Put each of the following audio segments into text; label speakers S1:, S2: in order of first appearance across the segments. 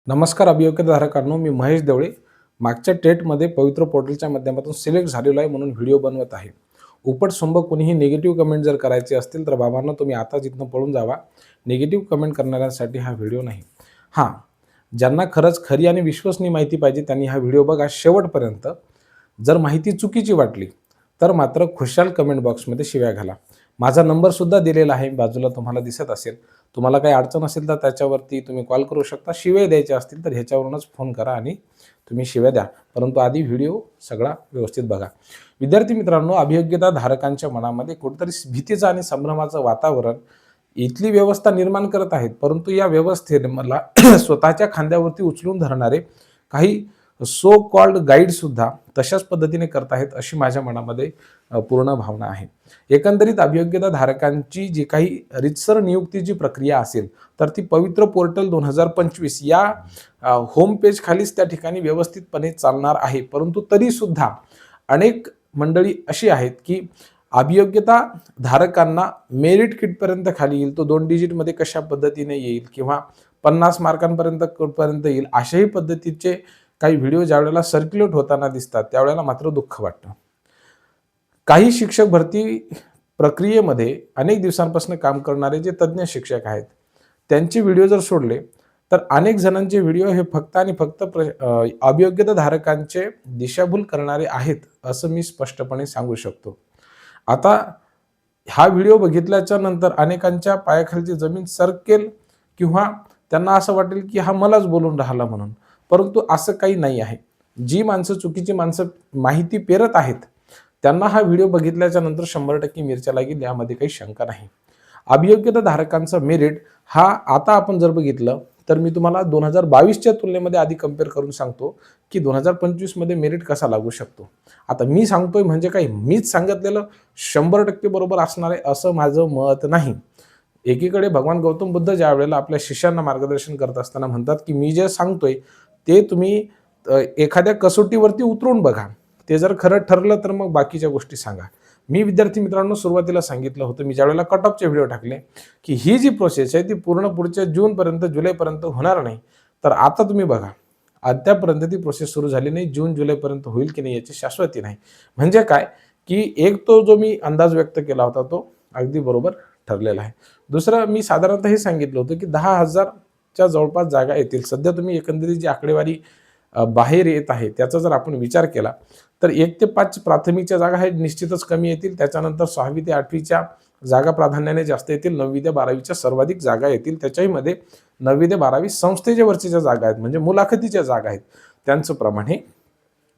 S1: नमस्कार अभियोग्यधारकांनो, मी महेश देवळे. मागच्या टेटमध्ये पवित्र पोर्टलच्या माध्यमातून सिलेक्ट झालेलो आहे म्हणून व्हिडिओ बनवत आहे. उपटसुंब कोणीही निगेटिव्ह कमेंट जर करायचे असतील तर बाबांनो तुम्ही आताच इथनं पळून जावा. निगेटिव्ह कमेंट करणाऱ्यांसाठी हा व्हिडिओ नाही. हां, ज्यांना खरंच खरी आणि विश्वसनीय माहिती पाहिजे त्यांनी हा व्हिडिओ बघा शेवटपर्यंत. जर माहिती चुकीची वाटली तर मात्र खुशाल कमेंट बॉक्समध्ये शिव्या घाला. माझा नंबरसुद्धा दिलेला आहे, बाजूला तुम्हाला दिसत असेल. तुम्हाला काही अडचण असेल तर त्याच्यावरती तुम्ही कॉल करू शकता. शिव्या द्यायच्या असतील तर ह्याच्यावरूनच फोन करा आणि तुम्ही शिव्या द्या. परंतु आधी व्हिडिओ सगळा व्यवस्थित बघा. विद्यार्थी मित्रांनो, अभियोग्यता धारकांच्या मनामध्ये कुठेतरी भीतीचं आणि संभ्रमाचं वातावरण इथली व्यवस्था निर्माण करत आहेत. परंतु या व्यवस्थेने मला स्वतःच्या खांद्यावरती उचलून धरणारे काही सो कॉल्ड गाईड सुद्धा तशाच पद्धतीने करत आहेत अशी माझ्या मनामध्ये पूर्ण भावना आहे. एकंदरीत अभियोग्यता धारकांची जी काही रीतसर नियुक्तीची प्रक्रिया असेल तर ती पवित्र पोर्टल 2025 या होम पेज खालीच त्या ठिकाणी व्यवस्थितपणे चालणार आहे. परंतु तरी सुद्धा अनेक मंडळी अशी आहेत की अभियोग्यता धारकांना मेरिट किटपर्यंत खाली येईल, तो 2 डिजिटमध्ये कशा पद्धतीने येईल किंवा 50 मार्कांपर्यंत येईल, अशाही पद्धतीचे काही व्हिडिओ ज्यावेळेला सर्क्युलेट होताना दिसतात त्यावेळेला मात्र दुःख वाटतं. काही शिक्षक भरती प्रक्रियेमध्ये अनेक दिवसांपासून काम करणारे जे तज्ज्ञ शिक्षक आहेत त्यांचे व्हिडिओ जर सोडले तर अनेक जणांचे व्हिडिओ हे फक्त आणि फक्त अभियोग्यता धारकांचे दिशाभूल करणारे आहेत असं मी स्पष्टपणे सांगू शकतो. आता हा व्हिडिओ बघितल्याच्या नंतर अनेकांच्या पायाखालची जमीन सरकेल किंवा त्यांना असं वाटेल की हा मलाच बोलून राहिला म्हणून. परंतु असं काही नाही आहे. जी माणसं चुकीची माणसं माहिती पेरत आहेत त्यांना हा व्हिडिओ बघितल्याच्या नंतर 100% मिरच्या लागेल, यामध्ये काही शंका नाही. अभियोग्यता धारकांचा मेरिट हा आता आपण जर बघितलं तर मी तुम्हाला 2022च्या तुलनेमध्ये आधी कम्पेअर करून सांगतो की 2025 मध्ये मेरिट कसा लागू शकतो. आता मी सांगतोय म्हणजे काही मीच सांगितलेलं 100% बरोबर असणार आहे असं माझं मत नाही. एकीकडे भगवान गौतम बुद्ध ज्या वेळेला आपल्या शिष्यांना मार्गदर्शन करत असताना म्हणतात की मी जे सांगतोय ते तुम्ही एखाद्या कसोटीवरती उतरून बघा. ते जर खरं ठरलं तर मग बाकीच्या गोष्टी सांगा. मी विद्यार्थी मित्रांनो सुरुवातीला सांगितलं होतं, मी ज्यावेळेला कट ऑफचे व्हिडिओ टाकले की ही जी प्रोसेस आहे ती पूर्ण पुढच्या जूनपर्यंत जुलैपर्यंत होणार नाही. तर आता तुम्ही बघा, अद्यापर्यंत ती प्रोसेस सुरू झाली नाही. जून जुलैपर्यंत होईल की नाही याची शाश्वती नाही. म्हणजे काय की एक तो जो मी अंदाज व्यक्त केला होता तो अगदी बरोबर ठरलेला आहे. दुसरं मी साधारणतः हे सांगितलं होतं की 10,000च्या जवळपास जागा येतील. सध्या तुम्ही एकंदरीत जी आकडेवारी बाहेर येत आहे त्याचा जर आपण विचार केला तर 1 ते 5 प्राथमिकच्या जागा आहेत निश्चितच कमी येतील. त्याच्यानंतर 6वी ते 8वीच्या जागा प्राधान्याने जास्त येतील. 9वी ते 12वीच्या सर्वाधिक जागा येतील. त्याच्यामध्ये 9वी ते 12वी संस्थेच्या वरच्या जागा आहेत म्हणजे मुलाखतीच्या जागा आहेत त्यांचं प्रमाण हे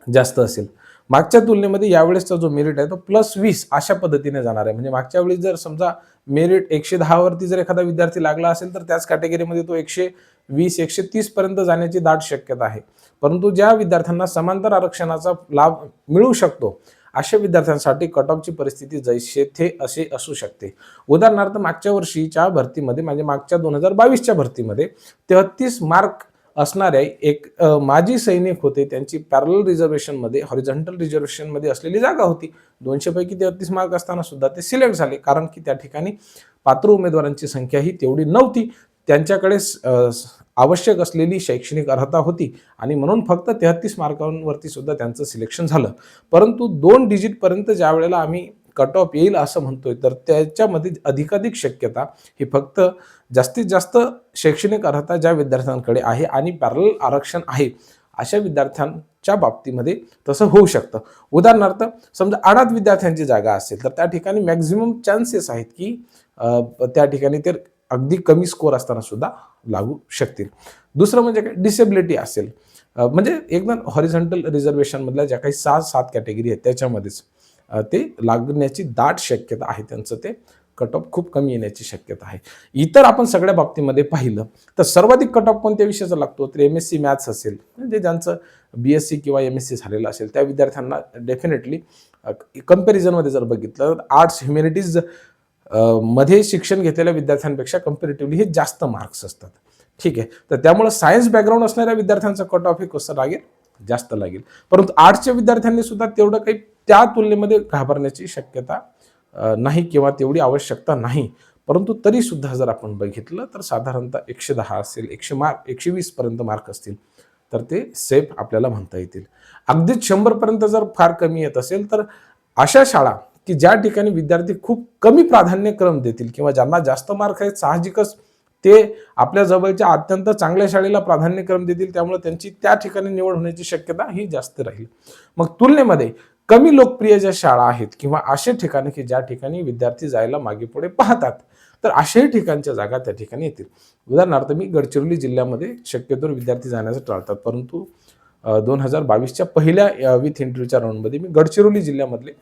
S1: जास्त असेल. मागच्या तुलनेमध्ये यावेळेसचा जो मेरिट आहे तो +20 अशा पद्धतीने जाणार आहे. म्हणजे मागच्या वेळी जर समजा मेरिट 110 वरती जर एखादा विद्यार्थी लागला असेल तर त्याच कॅटेगरीमध्ये तो 120 130 पर्यंत जाण्याची दाट शक्यता आहे. परंतु ज्या विद्यार्थ्यांना समांतर आरक्षणाचा लाभ मिळू शकतो अशा विद्यार्थ्यांसाठी कट ऑफची परिस्थिती जैसे थे असे असू शकते. उदाहरणार्थ मागच्या वर्षीच्या भरतीमध्ये म्हणजे मागच्या 2022च्या भरतीमध्ये 33 मार्क असणारे एक माजी सैनिक होते, त्यांची पॅरलल रिझर्वेशनमध्ये हॉरिझॉन्टल रिझर्वेशनमध्ये असलेली जागा होती. 200 पैकी 33 मार्क असताना सुद्धा ते सिलेक्ट झाले, कारण की त्या ठिकाणी पात्र उमेदवारांची संख्या ही तेवढी नव्हती. त्यांच्याकडे आवश्यक असलेली शैक्षणिक अर्हता होती आणि म्हणून फक्त 33 मार्कांवरती सुद्धा त्यांचं सिलेक्शन झालं. परंतु 2 डिजिटपर्यंत ज्या वेळेला आम्ही कट ऑफ येईल असं म्हणतोय तर त्याच्यामध्ये अधिकाधिक शक्यता ही फक्त जास्तीत जास्त शैक्षणिक अर्हता ज्या विद्यार्थ्यांकडे आहे आणि पॅरलल आरक्षण आहे अशा विद्यार्थ्यांच्या बाबतीमध्ये तसं होऊ शकतं. उदाहरणार्थ समजा अनाथ विद्यार्थ्यांची जागा असेल तर त्या ठिकाणी मॅक्झिमम चान्सेस आहेत की त्या ठिकाणी ते अगदी कमी स्कोर असताना सुद्धा लागू शकतील. दुसरं म्हणजे काय, डिसेबिलिटी असेल म्हणजे एकदम हॉरिझॉन्टल रिझर्वेशनमधल्या ज्या काही 6-7 कॅटेगरी आहेत त्याच्यामध्येच ते लागण्याची दाट शक्यता आहे. त्यांचं ते कट ऑफ खूप कमी येण्याची शक्यता आहे. इतर आपण सगळ्या बाबतीमध्ये पाहिलं तर सर्वाधिक कट ऑफ कोणत्या विषयाचा लागतो तर MSc मॅथ्स असेल, म्हणजे ज्यांचं BSc किंवा MSc झालेलं असेल त्या विद्यार्थ्यांना डेफिनेटली कंपॅरिझनमध्ये जर बघितलं तर आर्ट्स ह्युमॅनिटीज मध्ये शिक्षण घेतलेल्या विद्यार्थ्यांपेक्षा कंपॅरेटिव्हली हे जास्त मार्क्स असतात. ठीक आहे, तर त्यामुळे सायन्स बॅकग्राऊंड असणाऱ्या विद्यार्थ्यांचा कट ऑफ हे कसं लागेल, जास्त लागेल. परंतु आर्ट्सच्या विद्यार्थ्यांनी सुद्धा तेवढं काही त्या तुलनेमध्ये घाबरण्याची शक्यता नाही किंवा तेवढी आवश्यकता नाही. परंतु तरीसुद्धा जर आपण बघितलं तर साधारणतः 110 असेल, 120 पर्यंत मार्क असतील तर ते सेफ आपल्याला म्हणता येतील. अगदीच 100 पर्यंत जर फार कमी येत असेल तर अशा शाळा की ज्या ठिकाणी विद्यार्थी खूप कमी प्राधान्यक्रम देतील किंवा ज्यांना जास्त मार्क आहेत, साहजिकच ते आपल्या जवळच्या अत्यंत चांगल्या शाळेला प्राधान्यक्रम देतील, त्यामुळे त्यांची त्या ठिकाणी निवड होण्याची शक्यता ही जास्त राहील. मग तुलनेमध्ये कमी लोकप्रिय ज्या शाळा आहेत किंवा असे ठिकाणे की ज्या ठिकाणी विद्यार्थी जायला मागे पुढे पाहतात, तर अशाही ठिकाणच्या जागा त्या ठिकाणी येतील. उदाहरणार्थ मी गडचिरोली जिल्ह्यामध्ये शक्यतोवर विद्यार्थी जाण्याचं टाळतात, परंतु 2022च्या पहिल्या विथ इंटरव्ह्यूच्या राऊंडमध्ये मी गडचिरोली जिल्ह्यामधले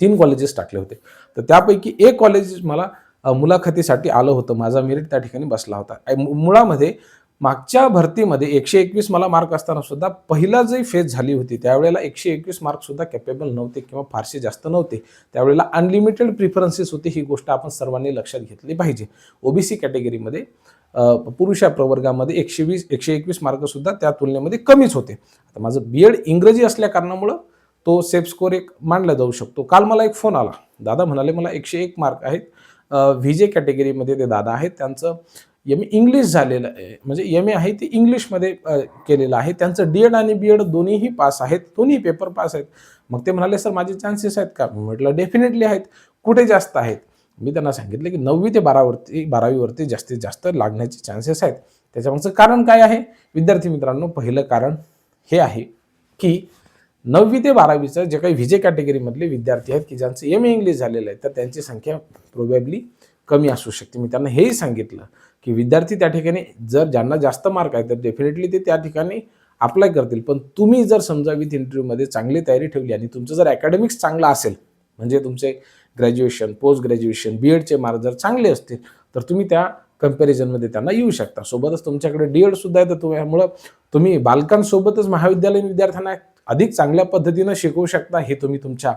S1: 3 कॉलेजेस टाकले होते. तर त्यापैकी एक कॉलेज मला मुलाखतीसाठी आलं होतं. माझा मेरिट त्या ठिकाणी बसला होता. मुळामध्ये मागच्या भरतीमध्ये 121 मला मार्क असताना सुद्धा पहिला जी फेज झाली होती त्यावेळेला 121 मार्क सुद्धा कॅपेबल नव्हते किंवा फारसे जास्त नव्हते. त्यावेळेला अनलिमिटेड प्रिफरन्सेस होते. ही गोष्ट आपण सर्वांनी लक्षात घेतली पाहिजे. ओबीसी कॅटेगरीमध्ये पुरुष प्रवर्गामध्ये 121 मार्क सुद्धा त्या तुलनेमध्ये कमीच होते. आता माझं बीएड इंग्रजी असल्या कारणामुळं तो सेफ स्कोर एक मानला जाऊ शकतो. काल मला एक फोन आला. दादा म्हणाले मला 101 मार्क आहेत. व्हीजे कॅटेगरीमध्ये ते दादा आहेत. त्यांचं एम ए इंग्लिश झालेलं आहे, म्हणजे एम ए आहे ते इंग्लिशमध्ये केलेलं आहे. त्यांचं डीएड आणि बीएड दोन्हीही पास आहेत, दोन्ही पेपर पास आहेत. मग ते म्हणाले सर माझे चान्सेस आहेत का? म्हटलं डेफिनेटली आहेत. कुठे जास्त आहेत? मी त्यांना सांगितलं की 9वी ते 12वीवरती जास्तीत जास्त लागण्याचे चान्सेस आहेत. त्याच्यामागचं कारण काय आहे? विद्यार्थी मित्रांनो, पहिलं कारण हे आहे की 9वी ते 12वीचं जे काही व्हीजे कॅटेगरीमधले विद्यार्थी आहेत की ज्यांचं एम ए इंग्लिश झालेलं आहे, तर त्यांची संख्या प्रोबॅबली कमी असू शकते. मी त्यांना हेही सांगितलं की विद्यार्थी त्या ठिकाणी जर ज्यांना जास्त मार्क आहेत तर डेफिनेटली ते त्या ठिकाणी अप्लाय करतील. पण तुम्ही जर समजा विथ इंटरव्ह्यूमध्ये चांगली तयारी ठेवली आणि तुमचं जर अकॅडमिक्स चांगलं असेल, म्हणजे तुमचे ग्रॅज्युएशन, पोस्ट ग्रॅज्युएशन, बीएडचे मार्क जर चांगले असतील तर तुम्ही त्या कंपॅरिझनमध्ये त्यांना येऊ शकता. सोबतच तुमच्याकडे डीएड सुद्धा आहे, तर त्यामुळं तुम्ही बालकांसोबतच महाविद्यालयीन विद्यार्थ्यांना अधिक चांगल्या पद्धतीनं शिकवू शकता. हे तुम्ही तुमच्या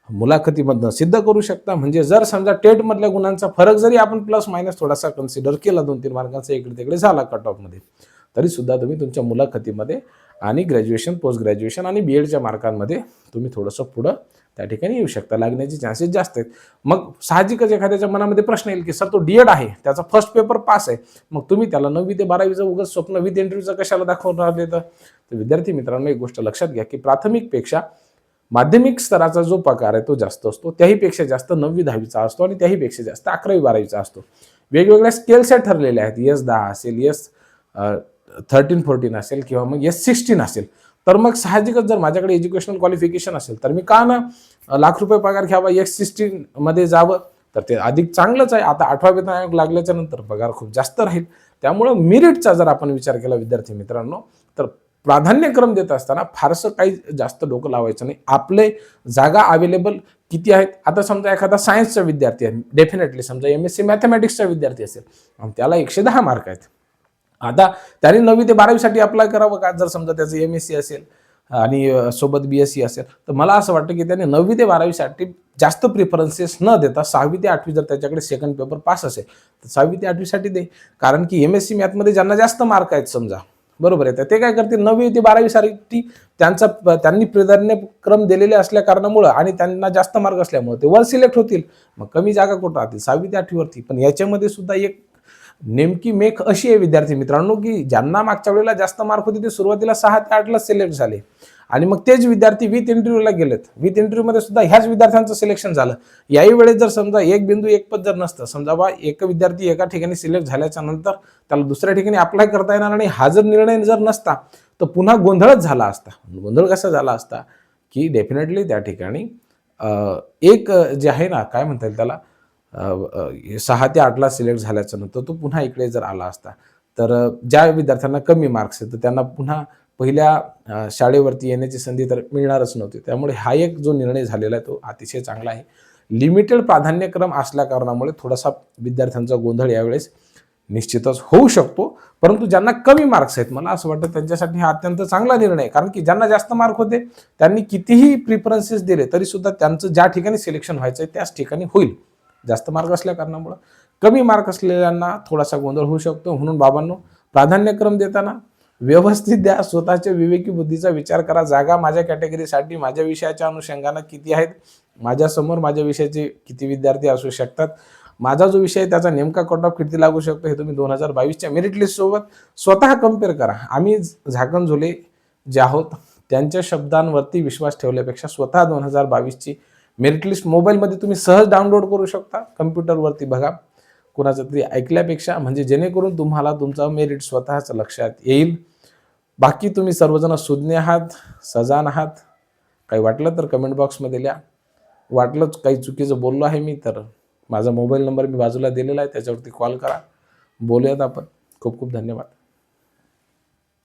S1: मुलाखतीमधनं सिद्ध करू शकता. म्हणजे जर समजा टेटमधल्या गुणांचा फरक जरी आपण प्लस मायनस थोडासा कन्सिडर केला, 2-3 मार्कांचा इकडे तिकडे झाला कट ऑफमध्ये, तरी सुद्धा तुम्ही तुमच्या मुलाखतीमध्ये आणि ग्रॅज्युएशन, पोस्ट ग्रॅज्युएशन आणि बीएडच्या मार्कांमध्ये तुम्ही थोडंसं पुढं त्या ठिकाणी येऊ शकता. लागण्याचे चान्सेस जास्त आहेत. मग साहजिकच एखाद्याच्या मनामध्ये प्रश्न येईल की सर तो डीएड आहे, त्याचा फर्स्ट पेपर पास आहे, मग तुम्ही त्याला 9वी ते 12वीचं उगाच स्वप्न विथ इंटरव्ह्यूचं कशाला दाखवून राहिले? तर विद्यार्थी मित्रांनो, एक गोष्ट लक्षात घ्या की प्राथमिकपेक्षा माध्यमिक स्तराचा जो पगार आहे तो जास्त असतो. त्याहीपेक्षा जास्त 9वी 10वीचा असतो आणि त्याहीपेक्षा जास्त 11वी 12वीचा असतो. वेगवेगळ्या स्केल्स ठरलेल्या आहेत. S10 असेल, S13-14 असेल किंवा मग S16 असेल. तर मग साहजिकच जर माझ्याकडे एज्युकेशनल क्वालिफिकेशन असेल तर मी का ना लाख रुपये पगार घ्यावा, S16 मध्ये जावं, तर ते अधिक चांगलंच आहे. आता 8वा वेतन आयोग लागल्याच्या नंतर पगार खूप जास्त राहील. त्यामुळं मेरिटचा जर आपण विचार केला विद्यार्थी मित्रांनो, तर प्राधान्यक्रम देत असताना फारसं काही जास्त डोकं लावायचं नाही. आपले जागा अवेलेबल किती आहेत? आता समजा एखादा सायन्सचा विद्यार्थी आहे, डेफिनेटली समजा MSc मॅथमॅटिक्सचा विद्यार्थी असेल आणि त्याला 110 मार्क आहेत. आता त्याने 9वी ते 12वीसाठी अप्लाय करावं का? जर समजा त्याचं MSc असेल आणि सोबत BSc असेल, तर मला असं वाटतं की त्याने 9वी ते 12वीसाठी जास्त प्रिफरन्सेस न देता 6वी ते 8वी जर त्याच्याकडे सेकंड पेपर पास असेल तर 6वी ते 8वीसाठी दे. कारण की MSc मॅथमध्ये ज्यांना जास्त मार्क आहेत समजा, बरोबर आहे, तर ते काय करतील 9वी ते 12वीसाठी त्यांनी प्राधान्यक्रम दिलेले असल्या कारणामुळं आणि त्यांना जास्त मार्क असल्यामुळे ते वर सिलेक्ट होतील. मग कमी जागा कुठं राहतील? 6वी ते 8वीवरती. पण याच्यामध्ये सुद्धा एक नेमकी मेख अशी आहे विद्यार्थी मित्रांनो की ज्यांना मागच्या वेळेला जास्त मार्क होते ते सुरुवातीला 6 ते 8ला सिलेक्ट झाले आणि मग तेच विद्यार्थी विथ इंटरव्ह्यूला गेलेत. विथ इंटरव्ह्यूमध्ये सुद्धा ह्याच विद्यार्थ्यांचं सिलेक्शन झालं. याही वेळेस जर समजा 1.1 पद जर नसतं, समजा बा एक विद्यार्थी एका ठिकाणी सिलेक्ट झाल्याच्या नंतर त्याला दुसऱ्या ठिकाणी अप्लाय करता येणार आणि हा जर निर्णय जर नसता तर पुन्हा गोंधळच झाला असता. गोंधळ कसा झाला असता की डेफिनेटली त्या ठिकाणी एक जे आहे ना, काय म्हणता येईल त्याला, 6 ते 8ला सिलेक्ट झाल्याच्या नंतर तो पुन्हा इकडे जर आला असता तर ज्या विद्यार्थ्यांना कमी मार्क्स आहेत तर त्यांना पुन्हा पहिल्या शाळेवरती येण्याची संधी तर मिळणारच नव्हती. त्यामुळे हा एक जो निर्णय झालेला आहे तो अतिशय चांगला आहे. लिमिटेड प्राधान्यक्रम असल्या कारणामुळे थोडासा विद्यार्थ्यांचा गोंधळ यावेळेस निश्चितच होऊ शकतो. परंतु ज्यांना कमी मार्क्स आहेत, मला असं वाटतं त्यांच्यासाठी हा अत्यंत चांगला निर्णय आहे. कारण की ज्यांना जास्त मार्क होते त्यांनी कितीही प्रिफरन्सेस दिले तरी सुद्धा त्यांचं ज्या ठिकाणी सिलेक्शन व्हायचं आहे त्याच ठिकाणी होईल. जास्त मार्क असल्या कारणामुळं कमी मार्क असलेल्यांना थोडासा गोंधळ होऊ शकतो. म्हणून बाबांनो, प्राधान्यक्रम देताना व्यवस्थित द्या. स्वतःच्या विवेकी बुद्धीचा विचार करा. जागा माझ्या कॅटेगरीसाठी माझ्या विषयाच्या अनुषंगानं किती आहेत, माझ्यासमोर माझ्या विषयाचे किती विद्यार्थी असू शकतात माझा जो विषय आहे त्याचा नेमका कट ऑफ किती लागू शकतो हे तुम्ही 2022च्या मेरिट लिस्टसोबत स्वतः कम्पेअर करा. आम्ही झाकण झुले जे आहोत त्यांच्या शब्दांवरती विश्वास ठेवल्यापेक्षा स्वतः 2022ची मेरिट लिस्ट मोबाईलमध्ये तुम्ही सहज डाउनलोड करू शकता. कम्प्युटरवरती बघा कुणाचं तरी ऐकल्यापेक्षा, म्हणजे जेणेकरून तुम्हाला तुमचा मेरिट स्वतःच लक्षात येईल. बाकी तुम्ही सर्वजण सुज्ञ आहात, सजान आहात. काही वाटलं तर कमेंट बॉक्समध्ये लिहा. वाटलंच काही चुकीचं बोललो आहे मी तर माझा मोबाईल नंबर मी बाजूला दिलेला आहे, त्याच्यावरती कॉल करा. बोलूयात आपण. खूप खूप धन्यवाद.